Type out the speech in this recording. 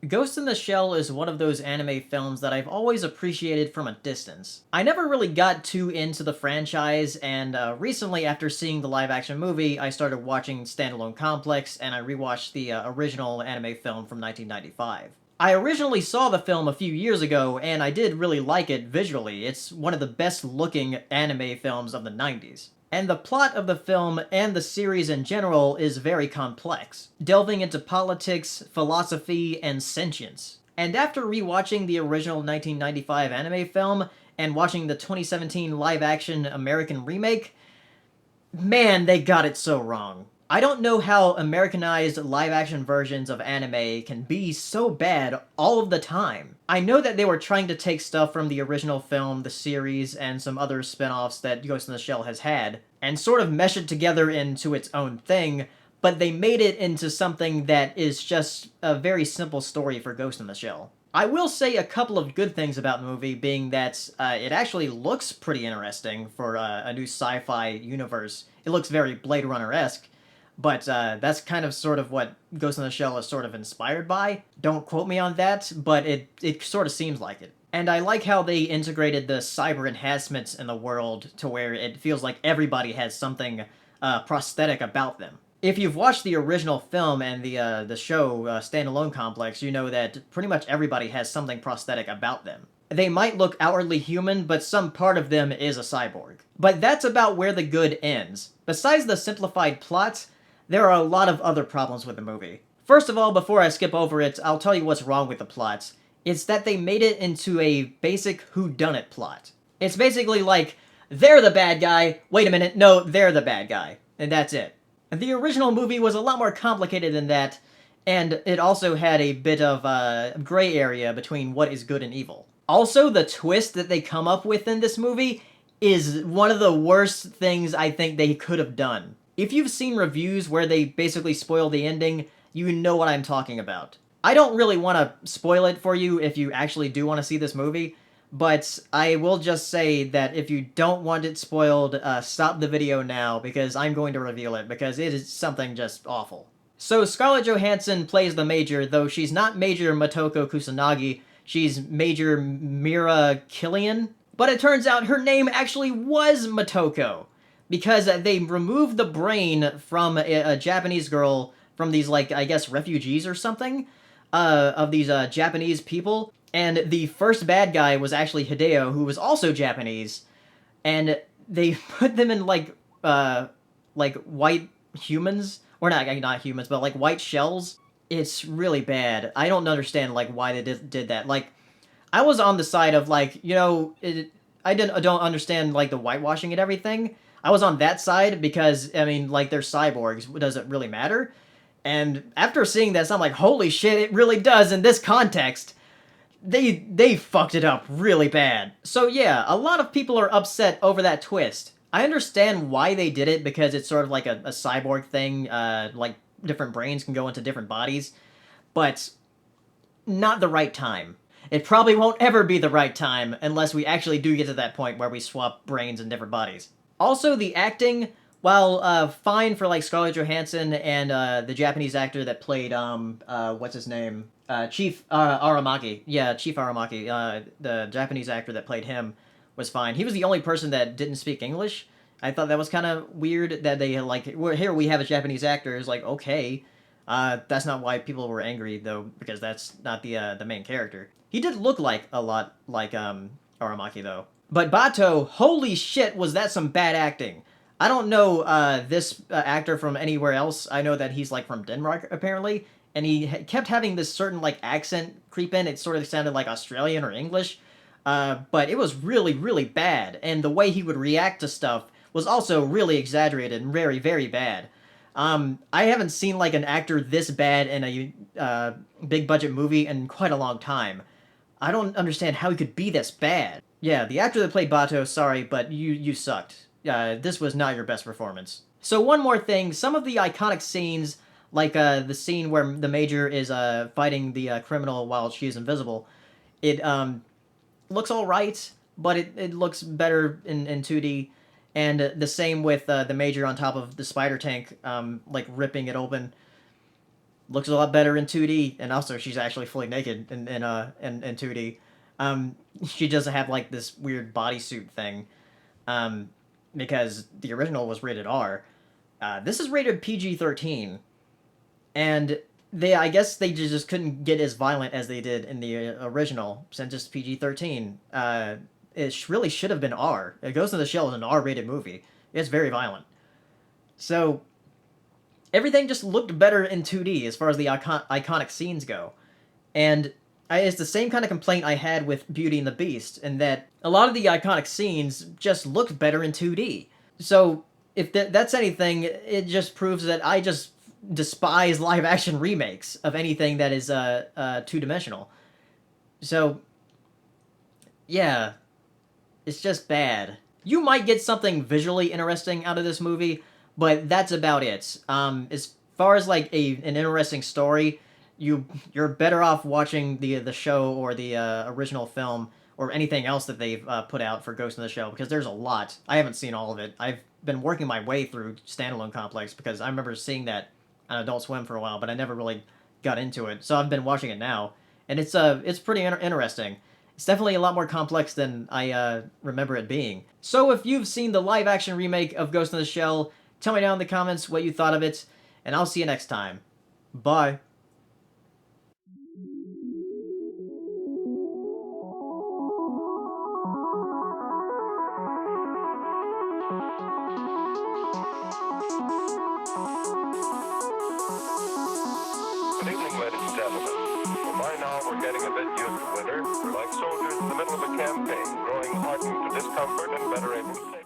Ghost in the Shell is one of those anime films that I've always appreciated from a distance. I never really got too into the franchise, and recently, after seeing the live action movie, I started watching Standalone Complex and I rewatched the original anime film from 1995. I originally saw the film a few years ago, and I did really like it visually. It's one of the best looking anime films of the 90s. And the plot of the film and the series in general is very complex, delving into politics, philosophy, and sentience. And after rewatching the original 1995 anime film and watching the 2017 live-action American remake, man, they got it so wrong. I don't know how Americanized live-action versions of anime can be so bad all of the time. I know that they were trying to take stuff from the original film, the series, and some other spin-offs that Ghost in the Shell has had, and sort of mesh it together into its own thing, but they made it into something that is just a very simple story for Ghost in the Shell. I will say a couple of good things about the movie, being that it actually looks pretty interesting for a new sci-fi universe. It looks very Blade Runner-esque, but that's kind of sort of what Ghost in the Shell is sort of inspired by. Don't quote me on that, but it sort of seems like it. And I like how they integrated the cyber enhancements in the world to where it feels like everybody has something prosthetic about them. If you've watched the original film and the show Standalone Complex, you know that pretty much everybody has something prosthetic about them. They might look outwardly human, but some part of them is a cyborg. But that's about where the good ends. Besides the simplified plot, there are a lot of other problems with the movie. First of all, before I skip over it, I'll tell you what's wrong with the plot. It's that they made it into a basic whodunit plot. It's basically like, they're the bad guy, wait a minute, no, they're the bad guy. And that's it. The original movie was a lot more complicated than that, and it also had a bit of a gray area between what is good and evil. Also, the twist that they come up with in this movie is one of the worst things I think they could have done. If you've seen reviews where they basically spoil the ending, you know what I'm talking about. I don't really want to spoil it for you if you actually do want to see this movie, but I will just say that if you don't want it spoiled, stop the video now, because I'm going to reveal it, because it is something just awful. So Scarlett Johansson plays the Major, though she's not Major Motoko Kusanagi, she's Major Mira Killian. But it turns out her name actually was Motoko, because they removed the brain from a Japanese girl from these, like, I guess, refugees or something, of these Japanese people. And the first bad guy was actually Hideo, who was also Japanese, and they put them in, like white humans, or not humans, but like white shells. It's really bad. I don't understand, like, why they did that. Like, I was on the side of, like, you know, I don't understand, like, the whitewashing and everything. I was on that side because, I mean, like, they're cyborgs. Does it really matter? And after seeing this, I'm like, holy shit, it really does in this context. They fucked it up really bad. So yeah, a lot of people are upset over that twist. I understand why they did it, because it's sort of like a cyborg thing, like different brains can go into different bodies, but not the right time. It probably won't ever be the right time unless we actually do get to that point where we swap brains in different bodies. Also, the acting, while fine for, like, Scarlett Johansson and the Japanese actor that played what's his name, Chief Aramaki. Yeah, Chief Aramaki. The Japanese actor that played him was fine. He was the only person that didn't speak English. I thought that was kind of weird that they, like, well, here we have a Japanese actor. It's like, okay, that's not why people were angry though, because that's not the main character. He did look like a lot like Aramaki though. But Bato, holy shit, was that some bad acting. I don't know this actor from anywhere else. I know that he's, like, from Denmark, apparently, and he kept having this certain, like, accent creep in. It sort of sounded like Australian or English, but it was really, really bad, and the way he would react to stuff was also really exaggerated and very, very bad. I haven't seen, like, an actor this bad in a big-budget movie in quite a long time. I don't understand how he could be this bad. Yeah, the actor that played Bato, sorry, but you sucked. This was not your best performance. So one more thing, some of the iconic scenes, like the scene where the Major is fighting the criminal while she is invisible, it looks alright, but it looks better in 2D, and the same with the Major on top of the spider tank, like, ripping it open. Looks a lot better in 2D, and also she's actually fully naked in 2D. She doesn't have like this weird bodysuit thing, um, because the original was rated R. This is rated PG-13, and I guess they just couldn't get as violent as they did in the original, since it's PG-13. It really should have been R. Ghost in the Shell is an R-rated movie. It's very violent. So everything just looked better in 2D as far as the iconic scenes go. And it's the same kind of complaint I had with Beauty and the Beast, in that a lot of the iconic scenes just looked better in 2D. So if that's anything, it just proves that I just despise live action remakes of anything that is two-dimensional. So yeah, it's just bad. You might get something visually interesting out of this movie, but that's about it. As far as like an interesting story, you're better off watching the show or the original film or anything else that they've put out for Ghost in the Shell, because there's a lot. I haven't seen all of it. I've been working my way through Standalone Complex because I remember seeing that on Adult Swim for a while, but I never really got into it. So I've been watching it now, and it's pretty interesting. It's definitely a lot more complex than I remember it being. So if you've seen the live-action remake of Ghost in the Shell, tell me down in the comments what you thought of it, and I'll see you next time. Bye. Good evening, ladies and gentlemen. Well, by now we're getting a bit used to winter. We're like soldiers in the middle of a campaign, growing hardened to discomfort and better able to save.